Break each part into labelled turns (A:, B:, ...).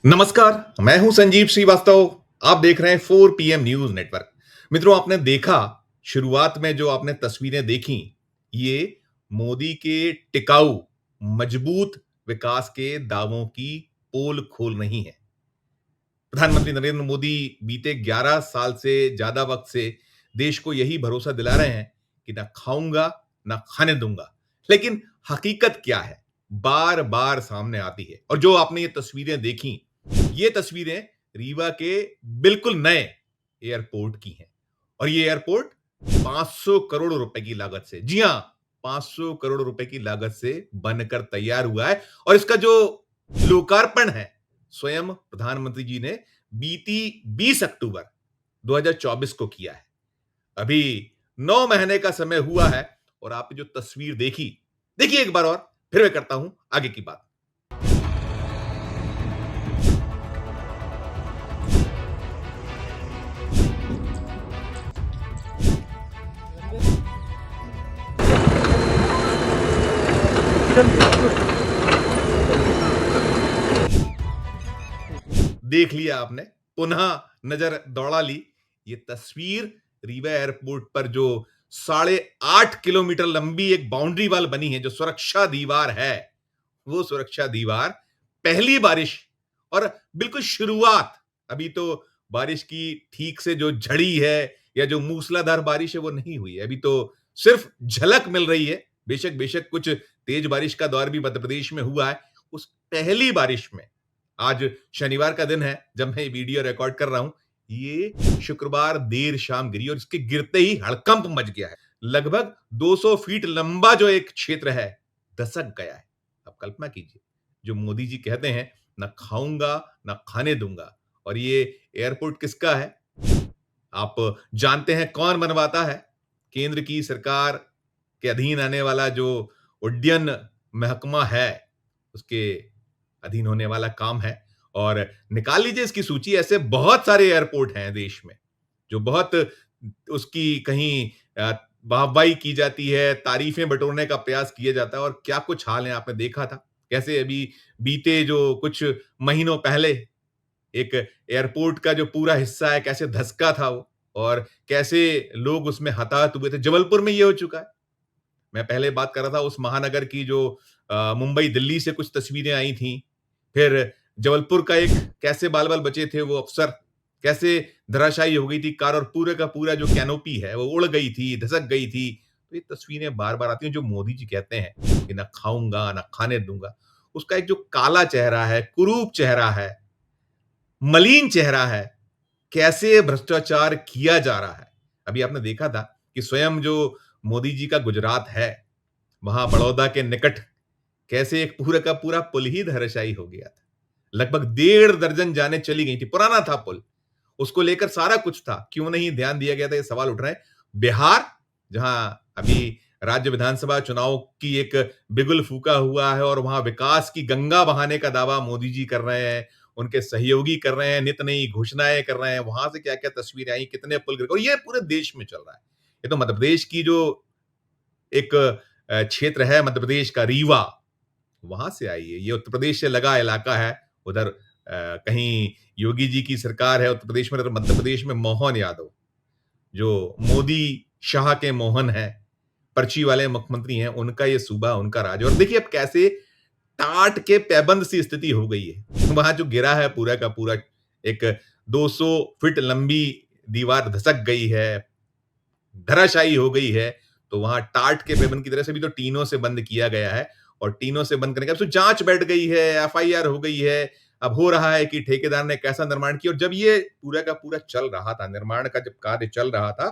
A: नमस्कार, मैं हूं संजीव श्रीवास्तव। आप देख रहे हैं 4 पीएम न्यूज नेटवर्क। मित्रों, आपने देखा, शुरुआत में जो आपने तस्वीरें देखी, ये मोदी के टिकाऊ, मजबूत विकास के दावों की पोल खोल रही है। प्रधानमंत्री नरेंद्र मोदी बीते 11 साल से ज्यादा वक्त से देश को यही भरोसा दिला रहे हैं कि ना खाऊंगा, ना खाने दूंगा। लेकिन हकीकत क्या है, बार बार सामने आती है। और जो आपने ये तस्वीरें देखी, ये तस्वीरें रीवा के बिल्कुल नए एयरपोर्ट की हैं। और ये एयरपोर्ट 500 करोड़ रुपए की लागत से, जी हां, 500 करोड़ रुपए की लागत से बनकर तैयार हुआ है। और इसका जो लोकार्पण है, स्वयं प्रधानमंत्री जी ने बीती 20 अक्टूबर 2024 को किया है। अभी 9 महीने का समय हुआ है। और आपने जो तस्वीर देखी, देखिए एक बार और, फिर मैं करता हूं आगे की बात। देख लिया आपने, पुनः नजर दौड़ा ली। ये तस्वीर रीवा एयरपोर्ट पर जो 8.5 किलोमीटर लंबी एक बाउंड्री वाल बनी है, जो सुरक्षा दीवार है, वो सुरक्षा दीवार पहली बारिश और बिल्कुल शुरुआत, अभी तो बारिश की ठीक से जो झड़ी है या जो मूसलाधार बारिश है वो नहीं हुई है। अभी तो सिर्फ झलक मिल रही है। बेशक बेशक कुछ तेज बारिश का दौर भी मध्य प्रदेश में हुआ है। उस पहली बारिश में, आज शनिवार का दिन है जब मैं ये वीडियो रिकॉर्ड कर रहा हूं, ये शुक्रवार देर शाम गिरी और इसके गिरते ही हड़कंप मच गया है। लगभग 200 फीट लंबा जो एक क्षेत्र है, दसक गया है। अब कल्पना कीजिए, जो मोदी जी कहते हैं, ना खाऊंगा, ना खाने दूंगा, और ये एयरपोर्ट किसका है? आप जानते हैं कौन बनवाता है? केंद्र की सरकार के अधीन आने वाला जो उड्डयन महकमा है, उसके अधीन होने वाला काम है। और निकाल लीजिए इसकी सूची, ऐसे बहुत सारे एयरपोर्ट हैं देश में जो बहुत उसकी कहीं वाहवाही की जाती है, तारीफें बटोरने का प्रयास किया जाता है। और क्या कुछ हाल है, आपने देखा था कैसे अभी बीते जो कुछ महीनों पहले एक एयरपोर्ट का जो पूरा हिस्सा है, कैसे धंसका था वो, और कैसे लोग उसमें हताहत हुए थे। जबलपुर में ये हो चुका है। मैं पहले बात कर रहा था उस महानगर की, जो मुंबई दिल्ली से कुछ तस्वीरें आई थी। फिर जबलपुर का एक, कैसे बाल बाल बचे थे वो अफसर, कैसे धराशायी हो गई थी कार, और पूरे का पूरा जो कैनोपी है वो उड़ गई थी, धसक गई थी। तो ये तस्वीरें बार बार आती हैं। जो मोदी जी कहते हैं कि ना खाऊंगा, ना खाने दूंगा, उसका एक जो काला चेहरा है, कुरूप चेहरा है, मलिन चेहरा है, कैसे भ्रष्टाचार किया जा रहा है। अभी आपने देखा था कि स्वयं जो मोदी जी का गुजरात है, वहां बड़ौदा के निकट कैसे एक पूरा का पूरा पुल ही धराशायी हो गया था। लगभग 1.5 दर्जन जानें चली गई थी। पुराना था पुल, उसको लेकर सारा कुछ था, क्यों नहीं ध्यान दिया गया था, ये सवाल उठ रहे हैं। बिहार, जहां अभी राज्य विधानसभा चुनाव की एक बिगुल फूंका हुआ है और वहां विकास की गंगा बहाने का दावा मोदी जी कर रहे हैं, उनके सहयोगी कर रहे हैं, नित नई घोषणाएं कर रहे हैं। वहां से क्या क्या तस्वीरें आई, कितने पुल गिर गए, और ये पूरे देश में चल रहा है। ये तो मध्य प्रदेश की जो एक क्षेत्र है, मध्य प्रदेश का रीवा, वहां से आई है। ये उत्तर प्रदेश से लगा इलाका है। उधर कहीं योगी जी की सरकार है उत्तर प्रदेश में, तो मध्य प्रदेश में मोहन यादव, जो मोदी शाह के मोहन है, पर्ची वाले मुख्यमंत्री हैं, उनका ये सूबा, उनका राज। और देखिए अब कैसे टाट के पैबंद सी स्थिति हो गई है। वहां जो गिरा है पूरा का पूरा, एक 200 फीट लंबी दीवार धसक गई है, धराशायी हो गई है। तो वहां टाट के पैबंद की तरह से भी तो टीनों से बंद किया गया है। और टीनों से बंद करने के बाद तो जांच बैठ गई है, एफआईआर हो गई है। अब हो रहा है कि ठेकेदार ने कैसा निर्माण किया। और जब ये पूरा का पूरा चल रहा था, निर्माण का जब कार्य चल रहा था,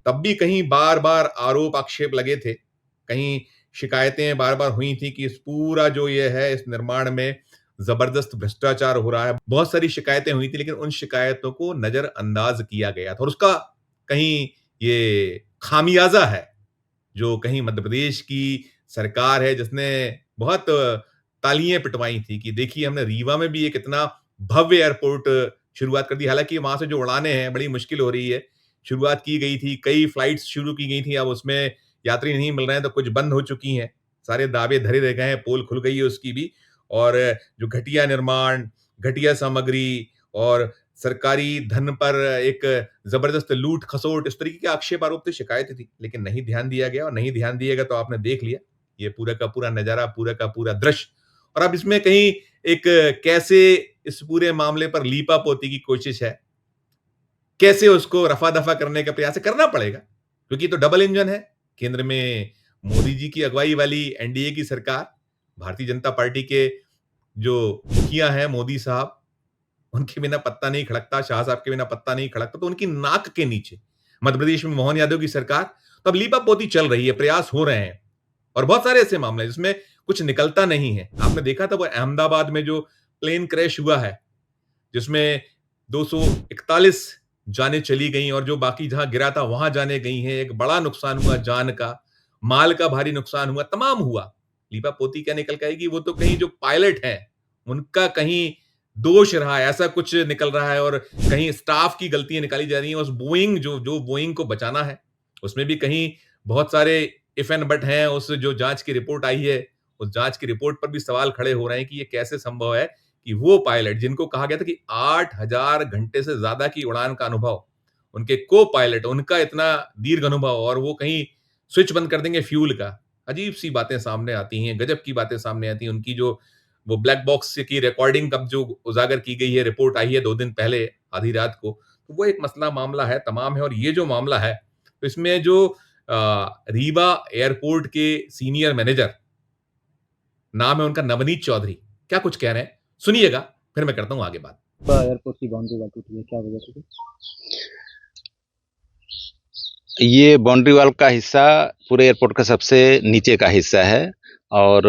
A: तब भी कहीं बार बार आरोप आक्षेप लगे थे, कहीं शिकायतें बार बार हुई थी कि इस पूरा जो ये है, इस निर्माण में जबरदस्त भ्रष्टाचार हो रहा है। बहुत सारी शिकायतें हुई थी, लेकिन उन शिकायतों को नजरअंदाज किया गया था। और उसका कहीं ये खामियाजा है, जो कहीं मध्य प्रदेश की सरकार है, जिसने बहुत तालियां पिटवाई थी कि देखिए हमने रीवा में भी एक इतना भव्य एयरपोर्ट शुरुआत कर दी। हालांकि वहां से जो उड़ानें हैं बड़ी मुश्किल हो रही है। शुरुआत की गई थी, कई फ्लाइट्स शुरू की गई थी, अब उसमें यात्री नहीं मिल रहे हैं, तो कुछ बंद हो चुकी हैं। सारे दावे धरे रह गए हैं, पोल खुल गई है उसकी भी। और जो घटिया निर्माण, घटिया सामग्री और सरकारी धन पर एक जबरदस्त लूट खसोट, इस तरीके के आक्षेप आरोप थे, शिकायतें थी, लेकिन नहीं ध्यान दिया गया। और नहीं ध्यान दिया गया तो आपने देख लिया ये पूरा का पूरा नजारा, पूरा का पूरा दृश्य। और अब इसमें कहीं एक कैसे इस पूरे मामले पर लीपापोती की कोशिश है, कैसे उसको रफा-दफा करने का प्रयास है, करना पड़ेगा, क्योंकि तो डबल इंजन है। केंद्र में मोदी जी की अगुवाई वाली एनडीए की सरकार, भारतीय जनता पार्टी के जो मुखिया हैं मोदी साहब, उनके बिना पत्ता नहीं खड़कता, शाह साहब के बिना पत्ता नहीं खड़कता, तो उनकी नाक के नीचे मध्य प्रदेश में मोहन यादव की सरकार, तो अब लीपापोती चल रही है, प्रयास हो रहे हैं। और बहुत सारे ऐसे मामले हैं जिसमें कुछ निकलता नहीं है। आपने देखा था वो अहमदाबाद में जो प्लेन क्रैश हुआ है, जिसमें 241 जानें चली गईं और जो बाकी जहां गिरा था वहां जानें गई हैं। एक बड़ा नुकसान हुआ जान का, माल का भारी नुकसान हुआ, तमाम हुआ। लीपापोती क्या निकल के आएगी? वो तो कहीं जो पायलट हैं, उनका कहीं दोष रहा है, ऐसा कुछ निकल रहा है, और कहीं स्टाफ की गलतियां निकाली जा रही हैं। उस बोइंग जो बोइंग को बचाना है, उसमें भी कहीं बहुत सारे इफ एंड बट हैं। उस जो जांच की रिपोर्ट आई है, उस जांच की रिपोर्ट पर भी सवाल खड़े हो रहे हैं कि ये कैसे संभव है कि वो पायलट जिनको कहा गया था कि 8000 घंटे से ज्यादा की उड़ान का अनुभव, उनके को पायलट, उनका इतना दीर्घ अनुभव, और वो कहीं स्विच बंद कर देंगे फ्यूल का। अजीब सी बातें सामने आती हैं, गजब की बातें सामने आती हैं। उनकी जो वो ब्लैक बॉक्स की रिकॉर्डिंग कब जो उजागर की गई है, रिपोर्ट आई है 2 दिन पहले आधी रात को, तो वो एक मसला मामला है, तमाम है। और ये जो मामला है, तो इसमें जो रीवा एयरपोर्ट के सीनियर मैनेजर, नाम है उनका नवनीत चौधरी, क्या कुछ कह रहे हैं सुनिएगा, फिर मैं करता हूं आगे बात।
B: एयरपोर्ट की बाउंड्री वाल टूटी है, क्या वजह से? ये बाउंड्री वाल का हिस्सा पूरे एयरपोर्ट का सबसे नीचे का हिस्सा है और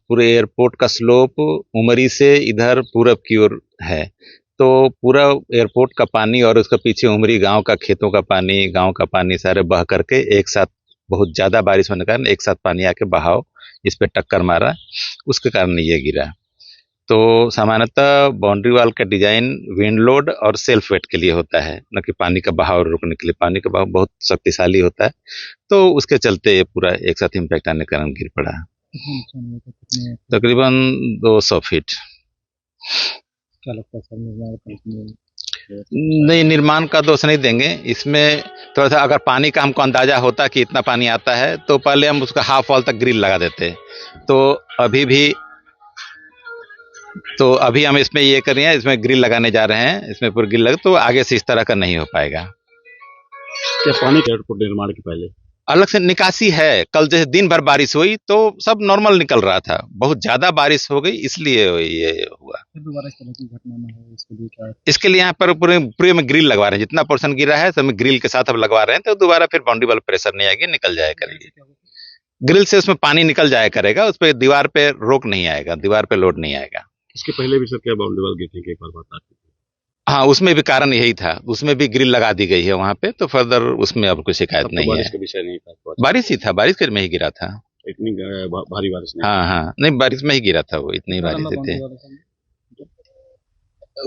B: पूरे एयरपोर्ट का स्लोप उमरी से इधर पूरब की ओर है। तो पूरा एयरपोर्ट का पानी और उसके पीछे उमरी गांव का खेतों का पानी, गांव का पानी सारे बह करके एक साथ, बहुत ज्यादा बारिश होने के कारण एक साथ पानी आके बहाव इस पे टक्कर मारा, उसके कारण ये गिरा। तो सामान्यतः बाउंड्री वॉल का डिजाइन विंड लोड और सेल्फ वेट के लिए होता है, न कि पानी का बहाव रोकने के लिए। पानी का बहाव बहुत शक्तिशाली होता है, तो उसके चलते पूरा एक साथ इम्पैक्ट आने के कारण गिर पड़ा। तकरीबन 200 फीट। क्या लगता है सर, निर्माण कंपनी? नहीं, निर्माण का दोष नहीं देंगे इसमें। थोड़ा सा अगर पानी का हमको अंदाजा होता कि इतना पानी आता है तो पहले हम उसका हाफ वॉल तक ग्रिल लगा देते। तो अभी हम इसमें ये कर रहे हैं, इसमें ग्रिल लगाने जा रहे हैं, इसमें पूरी ग्रिल लगे तो आगे से इस तरह का नहीं हो पाएगा।
C: क्या पानी एयरपोर्ट निर्माण के पहले
B: अलग से निकासी है? कल जैसे दिन भर बारिश हुई तो सब नॉर्मल निकल रहा था, बहुत ज्यादा बारिश हो गई इसलिए ये हुआ।
C: दोबारा इस तरह की घटना न हो इसके लिए क्या?
B: इसके लिए यहाँ पर पूरे में ग्रिल लगवा रहे हैं, जितना पोर्शन गिरा है सब में ग्रिल के साथ अब लगवा रहे हैं, तो दोबारा फिर बाउंड्री वाल प्रेशर नहीं आएगी, निकल जाया करेगी। ग्रिल से उसमें पानी निकल जाया करेगा, उस पर दीवार पे रोक नहीं आएगा, दीवार पे लोड नहीं आएगा।
C: इसके पहले भी सर क्या बाउंड्री वाल गिरने की एक बार बात आती थी?
B: हाँ, उसमें भी कारण यही था, उसमें भी ग्रिल लगा दी गई है वहां पे, तो फर्दर उसमें अब कोई शिकायत नहीं है।
C: बारिश का विषय नहीं था,
B: बारिश ही था, बारिश में ही गिरा था।
C: इतनी भारी बारिश नहीं।
B: हाँ, नहीं बारिश में ही गिरा था वो, इतनी बारिश थे।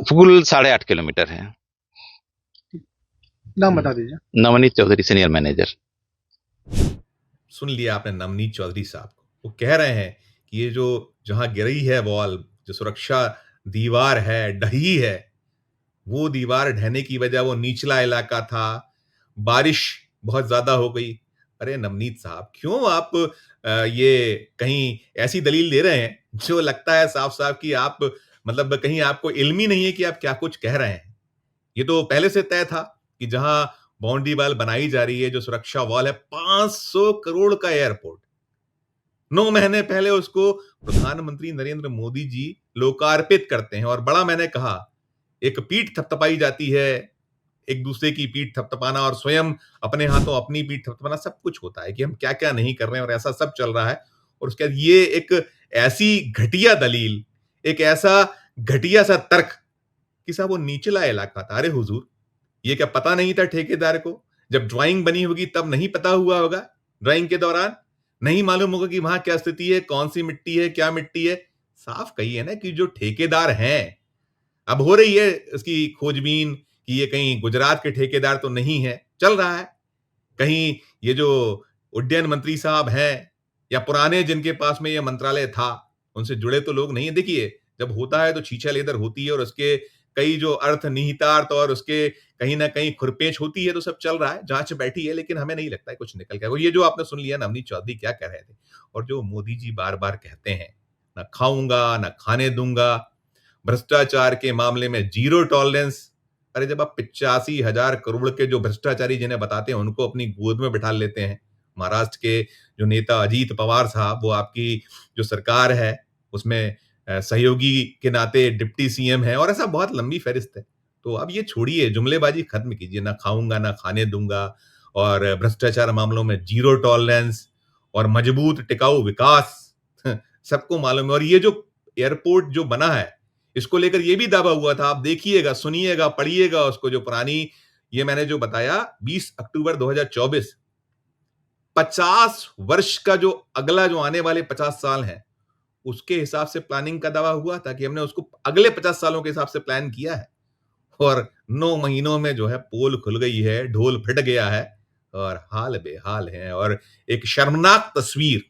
B: फुल 8.5 किलोमीटर है।
C: नाम बता दीजिए।
B: Navneet Chaudhary, senior manager.
A: सुन लिया आपने नवनीत चौधरी साहब को, वो कह रहे हैं कि ये जो जहां गिरी है वॉल, जो सुरक्षा दीवार है, ढही है, वो दीवार ढहने की वजह वो निचला इलाका था, बारिश बहुत ज्यादा हो गई। अरे नवनीत साहब, क्यों आप ये कहीं ऐसी दलील दे रहे हैं जो लगता है साफ साफ कि आप मतलब कहीं आपको इल्म ही नहीं है कि आप क्या कुछ कह रहे हैं। ये तो पहले से तय था कि जहां बाउंड्री वॉल बनाई जा रही है, जो सुरक्षा वॉल है, 500 करोड़ का एयरपोर्ट, 9 महीने पहले उसको प्रधानमंत्री नरेंद्र मोदी जी लोकार्पित करते हैं। और बड़ा मैंने कहा, एक पीठ थपथपाई जाती है, एक दूसरे की पीठ थपथपाना और स्वयं अपने हाथों अपनी पीठ थपथपाना, सब कुछ होता है कि हम क्या क्या नहीं कर रहे हैं, और ऐसा सब चल रहा है। और उसके बाद ये एक ऐसी घटिया दलील, एक ऐसा घटिया सा तर्क कि साहब वो निचला इलाका था। अरे हुजूर, ये क्या पता नहीं था ठेकेदार को? जब ड्राइंग बनी होगी तब नहीं पता हुआ होगा? ड्राइंग के दौरान नहीं मालूम होगा कि वहां क्या स्थिति है, कौन सी मिट्टी है, क्या मिट्टी है? साफ कहिए ना कि जो ठेकेदार हैं, अब हो रही है इसकी खोजबीन कि ये कहीं गुजरात के ठेकेदार तो नहीं है, चल रहा है कहीं ये जो उड्डयन मंत्री साहब हैं या पुराने जिनके पास में ये मंत्रालय था, उनसे जुड़े तो लोग नहीं है। देखिए, जब होता है तो छीछल इधर होती है और उसके कई जो अर्थ निहितार्थ और उसके कहीं ना कहीं खुरपेच होती है, तो सब चल रहा है, जांच बैठी है, लेकिन हमें नहीं लगता है कुछ निकल के। और ये जो आपने सुन लिया नवनीत चौधरी क्या कह रहे थे, और जो मोदी जी बार बार कहते हैं, ना खाऊंगा ना खाने दूंगा, भ्रष्टाचार के मामले में जीरो टॉलरेंस। अरे जब आप 85,000 करोड़ के जो भ्रष्टाचारी जिन्हें बताते हैं उनको अपनी गोद में बिठा लेते हैं, महाराष्ट्र के जो नेता अजीत पवार साहब, वो आपकी जो सरकार है उसमें सहयोगी के नाते डिप्टी सीएम है, और ऐसा बहुत लंबी फहरिस्त है। तो अब ये छोड़िए, जुमलेबाजी खत्म कीजिए, ना खाऊंगा ना खाने दूंगा, और भ्रष्टाचार मामलों में जीरो टॉलरेंस, और मजबूत टिकाऊ विकास। सबको मालूम है। और ये जो एयरपोर्ट जो बना है, इसको लेकर ये भी दावा हुआ था, आप देखिएगा, सुनिएगा, पढ़िएगा उसको, जो पुरानी, ये मैंने जो बताया 20 अक्टूबर 2024, 50 वर्ष का जो अगला जो आने वाले 50 साल हैं उसके हिसाब से प्लानिंग का दावा हुआ था कि हमने उसको अगले 50 सालों के हिसाब से प्लान किया है, और 9 महीनों में जो है पोल खुल गई है, ढोल फट गया है, और हाल बेहाल है। और एक शर्मनाक तस्वीर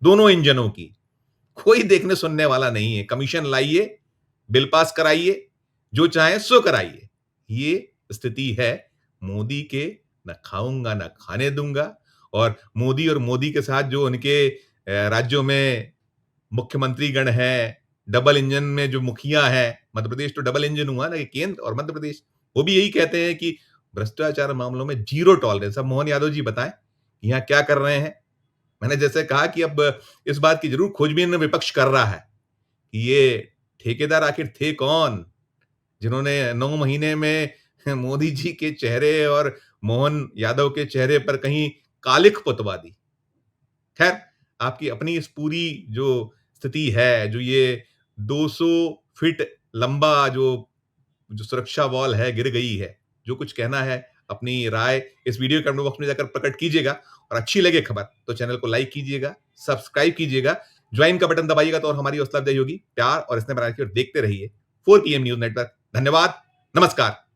A: दोनों इंजनों की, कोई देखने सुनने वाला नहीं है। कमीशन लाइए, बिल पास कराइए, जो चाहे सो कराइए। ये स्थिति है मोदी के, ना खाऊंगा ना खाने दूंगा। और मोदी और मोदी के साथ जो उनके राज्यों में मुख्यमंत्री गण हैं, डबल इंजन में जो मुखिया हैं, मध्य प्रदेश तो डबल इंजन हुआ ना, कि केंद्र और मध्य प्रदेश, वो भी यही कहते हैं कि भ्रष्टाचार मामलों में जीरो टॉलरेंस। अब मोहन यादव जी बताएं यहाँ क्या कर रहे हैं। मैंने जैसे कहा कि अब इस बात की जरूर खोजबीन विपक्ष कर रहा है कि ये ठेकेदार आखिर थे कौन, जिन्होंने 9 महीने में मोदी जी के चेहरे और मोहन यादव के चेहरे पर कहीं कालिख पुतवा दी। खैर, आपकी अपनी इस पूरी जो स्थिति है, जो ये 200 फीट लंबा जो जो सुरक्षा वॉल है गिर गई है, जो कुछ कहना है, अपनी राय इस वीडियो कमेंट बॉक्स में जाकर प्रकट कीजिएगा। और अच्छी लगे खबर तो चैनल को लाइक कीजिएगा, सब्सक्राइब कीजिएगा, ज्वाइन का बटन दबाइएगा तो और हमारी हौसला अफजाई होगी। प्यार और स्नेह बनाकर देखते रहिए 4 PM न्यूज नेटवर्क। धन्यवाद, नमस्कार।